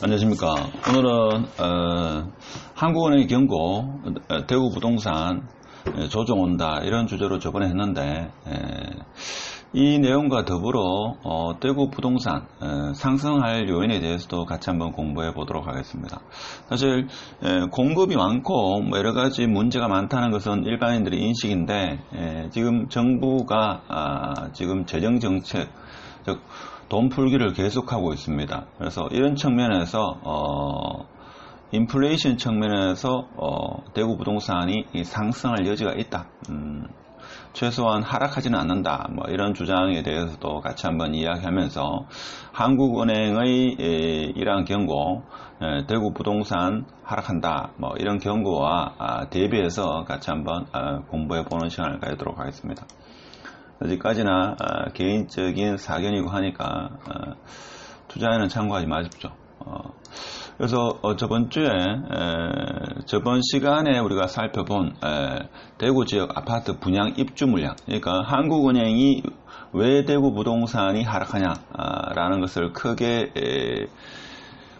안녕하십니까. 오늘은 한국은행의 경고, 대구 부동산 조정 온다 이런 주제로 저번에 했는데 이 내용과 더불어 대구 부동산 상승할 요인에 대해서도 같이 한번 공부해 보도록 하겠습니다. 사실 공급이 많고 뭐 여러 가지 문제가 많다는 것은 일반인들의 인식인데 지금 정부가 지금 재정 정책, 즉 돈 풀기를 계속하고 있습니다. 그래서 이런 측면에서 인플레이션 측면에서 대구 부동산이 상승할 여지가 있다. 최소한 하락하지는 않는다. 뭐 이런 주장에 대해서도 같이 한번 이야기하면서 한국은행의 이러한 경고, 대구 부동산 하락한다. 뭐 이런 경고와 대비해서 같이 한번 공부해 보는 시간을 가지도록 하겠습니다. 아직까지나 개인적인 사견이고 하니까 투자에는 참고하지 마십시오. 그래서 저번 주에 저번 시간에 우리가 살펴본 대구 지역 아파트 분양 입주 물량, 그러니까 한국은행이 왜 대구 부동산이 하락하냐라는 것을 크게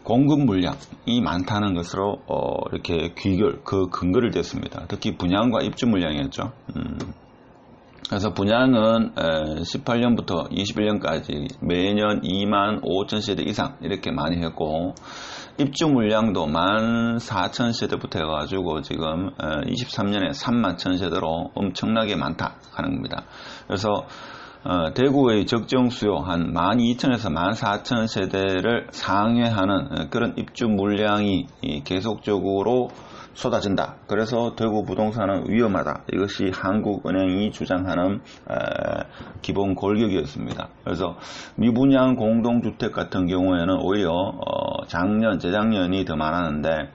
공급 물량이 많다는 것으로 이렇게 그 근거를 댔습니다. 특히 분양과 입주 물량이었죠. 그래서 분양은 18년부터 21년까지 매년 2만 5천 세대 이상 이렇게 많이 했고, 입주 물량도 14,000세대부터 해가지고 지금 23년에 3만 1,000세대로 엄청나게 많다 하는 겁니다. 그래서 대구의 적정 수요 한 12,000에서 14,000세대를 상회하는 그런 입주 물량이 계속적으로 쏟아진다. 그래서 대구 부동산은 위험하다. 이것이 한국은행이 주장하는 기본 골격이었습니다. 그래서 미분양 공동주택 같은 경우에는 오히려 작년, 재작년이 더 많았는데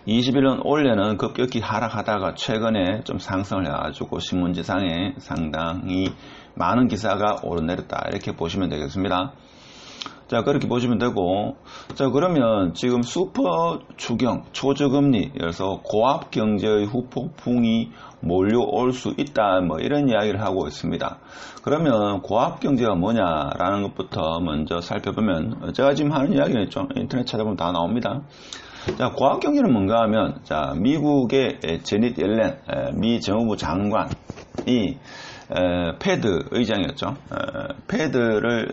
21년 올해는 급격히 하락하다가 최근에 좀 상승을 해가지고 신문지상에 상당히 많은 기사가 오르내렸다. 이렇게 보시면 되겠습니다. 자, 그렇게 보시면 되고, 자, 그러면 지금 슈퍼 추경, 초저금리, 그래서 고압 경제의 후폭풍이 몰려올 수 있다, 뭐 이런 이야기를 하고 있습니다. 그러면 고압 경제가 뭐냐라는 것부터 먼저 살펴보면, 제가 지금 하는 이야기는 있죠. 인터넷 찾아보면 다 나옵니다. 자, 고압 경제는 뭔가 하면, 자, 미국의 제닛 옐렌, 미 정무부 장관이 패드 의장이었죠. 패드를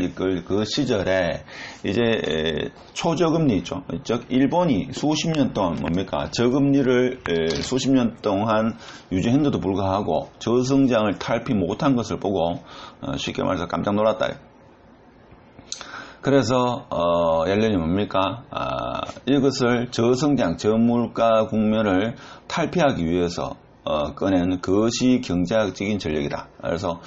이끌 그 시절에 이제 초저금리 있죠. 즉 일본이 수십 년 동안 뭡니까 저금리를 수십 년 동안 유지했는데도 불구하고 저성장을 탈피 못한 것을 보고 쉽게 말해서 깜짝 놀랐다. 그래서 옐렌이 뭡니까 이것을 저성장 저물가 국면을 탈피하기 위해서 꺼낸 그것이 경제학적인 전략이다. 그래서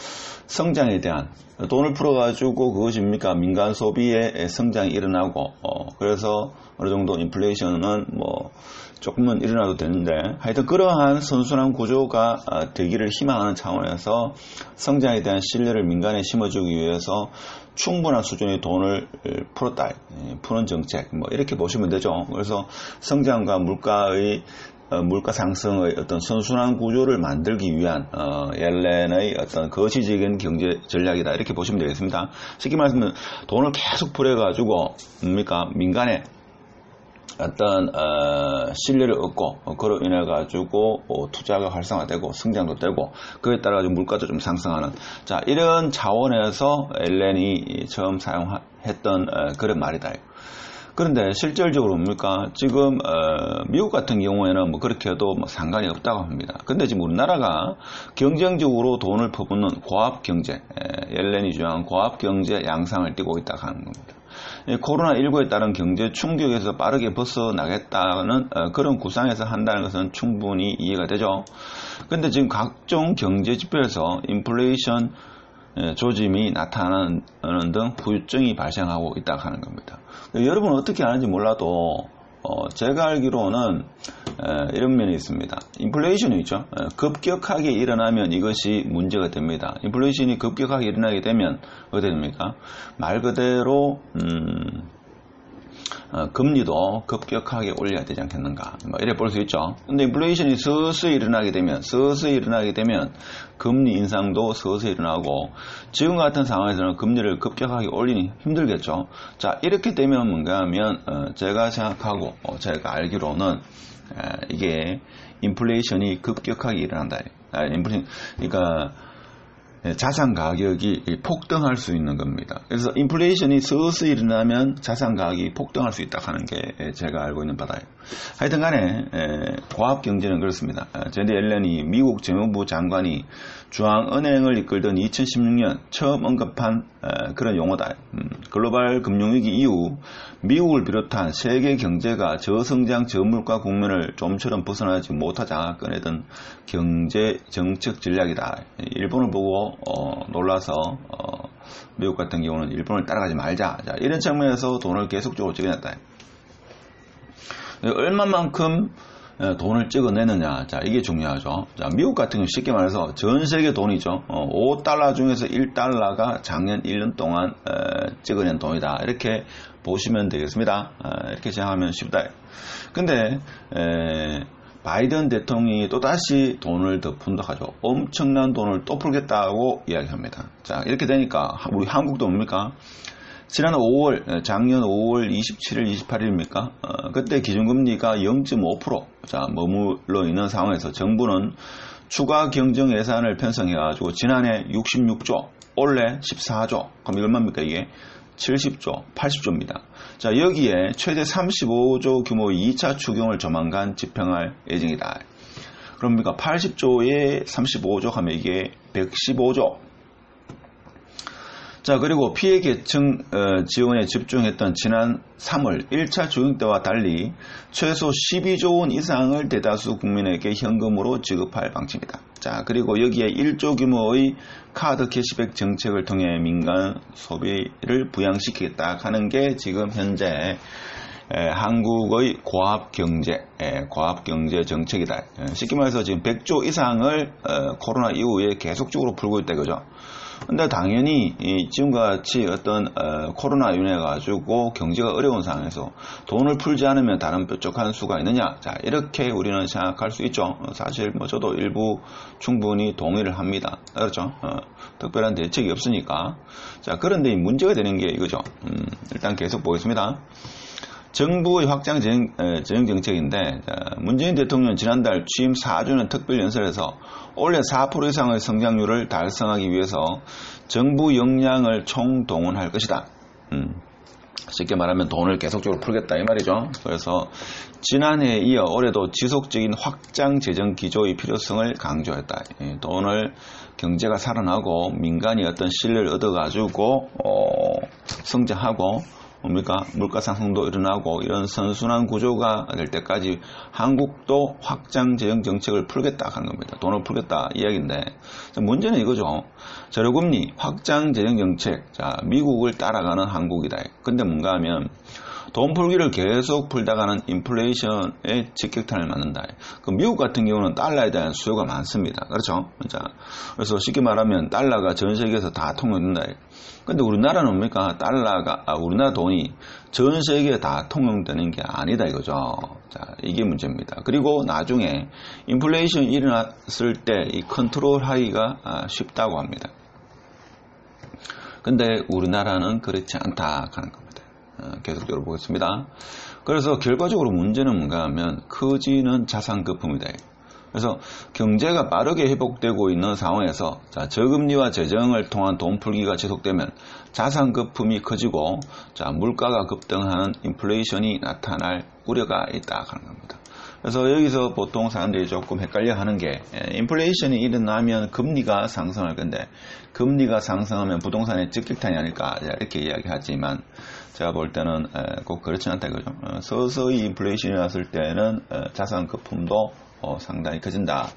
성장에 대한 돈을 풀어가지고 그것입니까 민간 소비의 성장이 일어나고 그래서 어느 정도 인플레이션은 뭐 조금은 일어나도 되는데 하여튼 그러한 선순환 구조가 되기를 희망하는 차원에서 성장에 대한 신뢰를 민간에 심어주기 위해서 충분한 수준의 돈을 풀었다. 푸는 정책 뭐 이렇게 보시면 되죠. 그래서 성장과 물가 상승의 어떤 선순환 구조를 만들기 위한 옐렌의 어떤 거시적인 경제 전략이다 이렇게 보시면 되겠습니다. 쉽게 말하면 돈을 계속 풀어가지고 뭡니까 민간에 어떤 신뢰를 얻고 그로 인해 가지고 투자가 활성화되고 성장도 되고 그에 따라 물가도 좀 상승하는 자 이런 차원에서 옐렌이 처음 사용했던 그런 말이다. 그런데 실질적으로 뭡니까? 지금 미국 같은 경우에는 뭐 그렇게 해도 뭐 상관이 없다고 합니다. 근데 지금 우리나라가 경쟁적으로 돈을 퍼붓는 고압 경제, 옐렌이 주장한 고압 경제 양상을 띠고 있다고 하는 겁니다. 코로나19에 따른 경제 충격에서 빠르게 벗어나겠다는 그런 구상에서 한다는 것은 충분히 이해가 되죠. 근데 지금 각종 경제 지표에서 인플레이션 조짐이 나타나는 등 후유증이 발생하고 있다고 하는 겁니다. 여러분 어떻게 아는지 몰라도 제가 알기로는 이런 면이 있습니다. 인플레이션이 있죠. 급격하게 일어나면 이것이 문제가 됩니다. 인플레이션이 급격하게 일어나게 되면 어떻게 됩니까? 말 그대로 금리도 급격하게 올려야 되지 않겠는가, 뭐 이래 볼 수 있죠. 근데 인플레이션이 서서히 일어나게 되면 금리 인상도 서서히 일어나고, 지금 같은 상황에서는 금리를 급격하게 올리니 힘들겠죠. 자, 이렇게 되면 뭔가 하면 제가 생각하고 제가 알기로는 이게 인플레이션이 급격하게 일어난다. 그러니까 자산 가격이 폭등할 수 있는 겁니다. 그래서 인플레이션이 서서히 일어나면 자산 가격이 폭등할 수 있다 하는 게 제가 알고 있는 바다예요. 하여튼 간에 고압 경제는 그렇습니다. 제니 옐런이 미국 재무부 장관이 중앙은행을 이끌던 2016년 처음 언급한 그런 용어다. 글로벌 금융위기 이후 미국을 비롯한 세계 경제가 저성장 저물가 국면을 좀처럼 벗어나지 못하자 꺼내던 경제 정책 전략이다. 일본을 보고 놀라서 미국 같은 경우는 일본을 따라가지 말자. 자, 이런 측면에서 돈을 계속적으로 찍어냈다. 얼마만큼 돈을 찍어내느냐, 자, 이게 중요하죠. 자, 미국 같은 경우 쉽게 말해서 전 세계 돈이죠. 5달러 중에서 1달러가 작년 1년 동안 찍어낸 돈이다. 이렇게 보시면 되겠습니다. 이렇게 생각하면 쉽다. 근데 바이든 대통령이 또다시 돈을 더 푼다 하죠. 엄청난 돈을 또 풀겠다고 이야기합니다. 자, 이렇게 되니까 우리 한국도 뭡니까? 지난 5월, 작년 5월 27일, 28일입니까? 그때 기준금리가 0.5% 자, 머물러 있는 상황에서 정부는 추가 경정 예산을 편성해가지고 지난해 66조, 올해 14조, 그럼 얼마입니까 이게? 70조, 80조입니다. 자, 여기에 최대 35조 규모의 2차 추경을 조만간 집행할 예정이다. 그러니까 80조에 35조 하면 이게 115조. 자, 그리고 피해 계층 지원에 집중했던 지난 3월 1차 추경 때와 달리 최소 12조 원 이상을 대다수 국민에게 현금으로 지급할 방침이다. 자, 그리고 여기에 1조 규모의 카드 캐시백 정책을 통해 민간 소비를 부양시키겠다 하는 게 지금 현재 한국의 고압 경제 정책이다. 쉽게 말해서 지금 100조 이상을 코로나 이후에 계속적으로 풀고 있다 이거죠. 근데 당연히 지금같이 어떤 코로나 인해 가지고 경제가 어려운 상황에서 돈을 풀지 않으면 다른 뾰족한 수가 있느냐, 자, 이렇게 우리는 생각할 수 있죠. 사실 뭐 저도 일부 충분히 동의를 합니다. 그렇죠. 특별한 대책이 없으니까. 자, 그런데 문제가 되는 게 이거죠. 일단 계속 보겠습니다. 정부의 확장 재정 정책인데, 문재인 대통령 지난달 취임 4주년 특별 연설에서 올해 4% 이상의 성장률을 달성하기 위해서 정부 역량을 총동원할 것이다. 쉽게 말하면 돈을 계속적으로 풀겠다 이 말이죠. 그래서 지난해에 이어 올해도 지속적인 확장 재정 기조의 필요성을 강조했다. 돈을 경제가 살아나고 민간이 어떤 신뢰를 얻어가지고 성장하고 뭡니까? 물가 상승도 일어나고 이런 선순환 구조가 될 때까지 한국도 확장 재정 정책을 풀겠다 하는 겁니다. 돈을 풀겠다 이야기인데, 문제는 이거죠. 재료금리 확장 재정 정책, 자, 미국을 따라가는 한국이다. 근데 뭔가 하면 돈 풀기를 계속 풀다가는 인플레이션에 직격탄을 맞는다. 그 미국 같은 경우는 달러에 대한 수요가 많습니다. 그렇죠? 자, 그래서 쉽게 말하면 달러가 전 세계에서 다 통용된다. 근데 우리나라는 뭡니까? 우리나라 돈이 전 세계에 다 통용되는 게 아니다 이거죠. 자, 이게 문제입니다. 그리고 나중에 인플레이션이 일어났을 때 이 컨트롤 하기가 쉽다고 합니다. 근데 우리나라는 그렇지 않다 하는 겁니다. 계속적으로 보겠습니다. 그래서 결과적으로 문제는 뭔가 하면 커지는 자산 거품이다. 그래서 경제가 빠르게 회복되고 있는 상황에서 저금리와 재정을 통한 돈 풀기가 지속되면 자산 거품이 커지고 물가가 급등하는 인플레이션이 나타날 우려가 있다 하는 겁니다. 그래서 여기서 보통 사람들이 조금 헷갈려 하는 게, 인플레이션이 일어나면 금리가 상승할 건데 금리가 상승하면 부동산에 직격탄이 아닐까 이렇게 이야기하지만 제가 볼 때는 꼭 그렇지 않다 이거죠. 서서히 인플레이션이 났을 때는 자산 거품도 상당히 커진다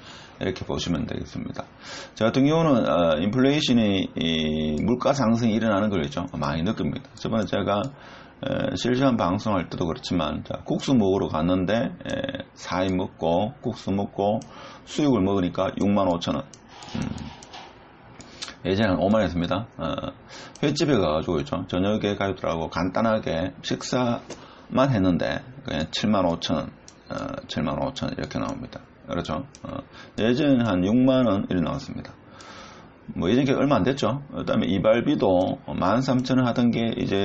이렇게 보시면 되겠습니다. 저 같은 경우는 인플레이션이 물가 상승이 일어나는 걸 많이 느낍니다. 저번에 제가 실시간 방송할 때도 그렇지만 국수 먹으러 갔는데 4인 먹고 국수 먹고 수육을 먹으니까 65,000원. 예전에는 5만 했습니다. 횟집에 가가지고 저녁에 가족들하고 간단하게 식사 5천만 했는데 그냥 75,000원, 75,000원 이렇게 나옵니다. 그렇죠? 예전에 한 6만원 이렇게 나왔습니다. 뭐 예전에 얼마 안 됐죠. 그 다음에 이발비도 13,000원 하던 게 이제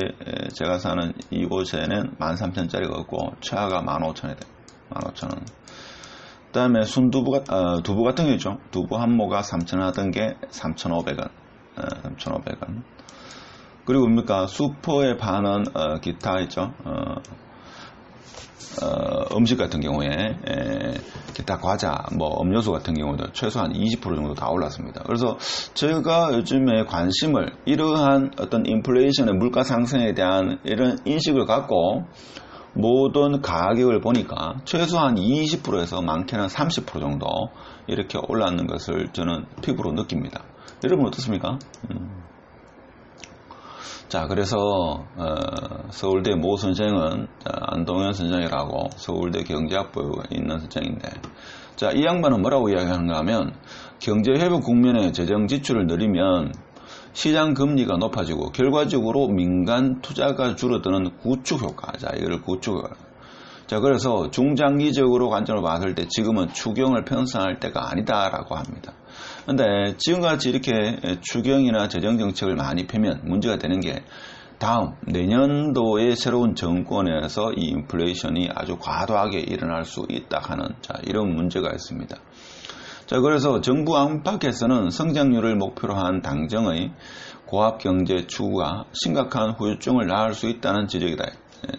제가 사는 이곳에는 13,000원짜리가 없고 최하가 15,000원이 돼요. 15,000원. 그 다음에 두부 같은 경우죠. 두부 한 모가 3,000원 하던 게 3,500원. 3,500원. 그리고 뭡니까? 슈퍼에 파는 기타 있죠. 음식 같은 경우에 기타 과자, 뭐 음료수 같은 경우도 최소한 20% 정도 다 올랐습니다. 그래서 제가 요즘에 관심을 이러한 어떤 인플레이션의 물가 상승에 대한 이런 인식을 갖고 모든 가격을 보니까 최소한 20%에서 많게는 30% 정도 이렇게 올랐는 것을 저는 피부로 느낍니다. 여러분 어떻습니까? 자, 그래서 서울대 모 선생은 안동현 선생이라고 서울대 경제학부에 있는 선생인데, 자, 이 양반은 뭐라고 이야기하는가 하면 경제회복 국면에 재정 지출을 늘리면 시장 금리가 높아지고 결과적으로 민간 투자가 줄어드는 구축 효과. 자, 이거를 구축 효과. 자, 그래서 중장기적으로 관점으로 봤을 때 지금은 추경을 편성할 때가 아니다라고 합니다. 근데 지금같이 이렇게 추경이나 재정정책을 많이 펴면 문제가 되는 게 다음 내년도에 새로운 정권에서 이 인플레이션이 아주 과도하게 일어날 수 있다 하는 이런 문제가 있습니다. 자, 그래서 정부 안팎에서는 성장률을 목표로 한 당정의 고압경제 추구가 심각한 후유증을 낳을 수 있다는 지적이다.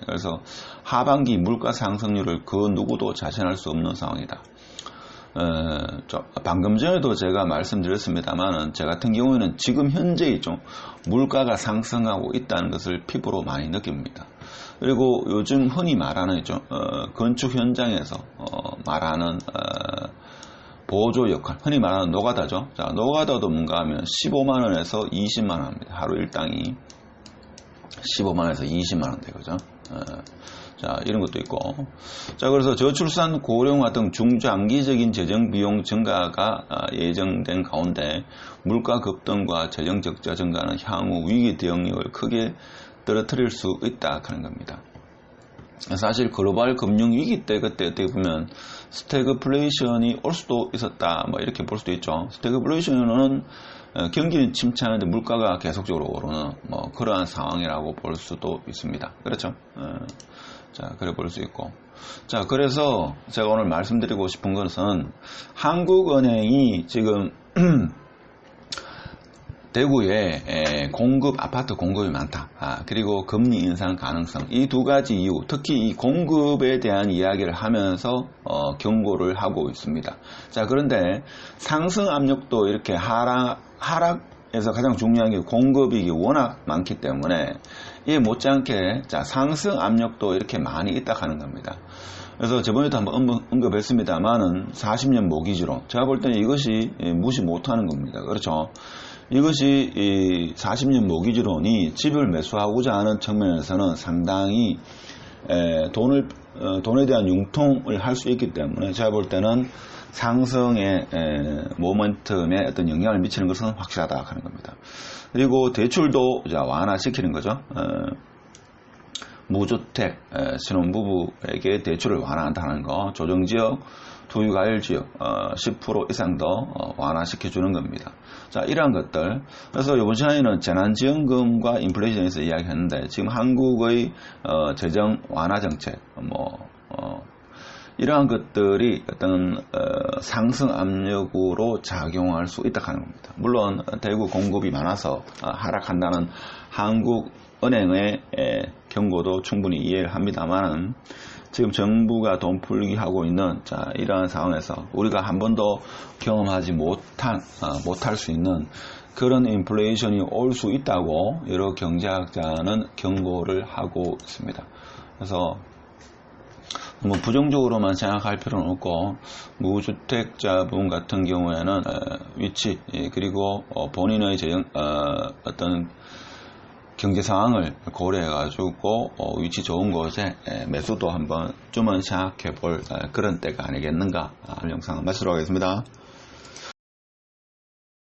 그래서 하반기 물가 상승률을 그 누구도 자신할 수 없는 상황이다. 방금 전에도 제가 말씀드렸습니다만 제 같은 경우에는 지금 현재 있죠. 물가가 상승하고 있다는 것을 피부로 많이 느낍니다. 그리고 요즘 흔히 말하는 있죠. 건축 현장에서 말하는 보조 역할, 흔히 말하는 노가다죠. 자, 노가다도 뭔가 하면 15만원에서 20만원입니다. 하루 일당이 15만원에서 20만원 되거죠. 자, 이런 것도 있고. 자, 그래서 저출산 고령화 등 중장기적인 재정 비용 증가가 예정된 가운데 물가 급등과 재정 적자 증가는 향후 위기 대응력을 크게 떨어뜨릴 수 있다 하는 겁니다. 사실 글로벌 금융 위기 때 그때 어떻게 보면 스태그플레이션이 올 수도 있었다, 뭐 이렇게 볼 수도 있죠. 스태그플레이션은 경기는 침체하는데 물가가 계속적으로 오르는 뭐 그러한 상황이라고 볼 수도 있습니다. 그렇죠? 자, 그래 볼 수 있고. 자, 그래서 제가 오늘 말씀드리고 싶은 것은 한국은행이 지금 대구에 아파트 공급이 많다. 그리고 금리 인상 가능성. 이 두 가지 이유, 특히 이 공급에 대한 이야기를 하면서 경고를 하고 있습니다. 자, 그런데 상승 압력도 이렇게 하락에서 가장 중요한 게 공급이 워낙 많기 때문에 이에 못지않게 상승 압력도 이렇게 많이 있다 하는 겁니다. 그래서 저번에도 한번 언급했습니다만은 40년 모기지론. 제가 볼 때는 이것이 무시 못하는 겁니다. 그렇죠? 이것이 40년 모기지론이 집을 매수하고자 하는 측면에서는 상당히 돈에 대한 융통을 할 수 있기 때문에 제가 볼 때는 상승의 모멘텀에 어떤 영향을 미치는 것은 확실하다 하는 겁니다. 그리고 대출도 완화시키는 거죠. 무주택 신혼부부에게 대출을 완화한다는 거, 조정지역, 투유과열지역 10% 이상 더 완화시켜주는 겁니다. 자, 이러한 것들. 그래서 이번 시간에는 재난지원금과 인플레이션에서 이야기했는데 지금 한국의 재정 완화 정책, 이러한 것들이 어떤 상승 압력으로 작용할 수 있다 하는 겁니다. 물론 대구 공급이 많아서 하락한다는 한국은행의 경고도 충분히 이해를 합니다만 지금 정부가 돈 풀기 하고 있는 이러한 상황에서 우리가 한 번도 경험하지 못할 수 있는 그런 인플레이션이 올 수 있다고 여러 경제학자는 경고를 하고 있습니다. 그래서 뭐 부정적으로만 생각할 필요는 없고 무주택자분 같은 경우에는 위치 그리고 본인의 어떤 경제 상황을 고려해 가지고 위치 좋은 곳에 매수도 한번 좀은 생각해 볼 그런 때가 아니겠는가 하는 영상을 마치도록 하겠습니다.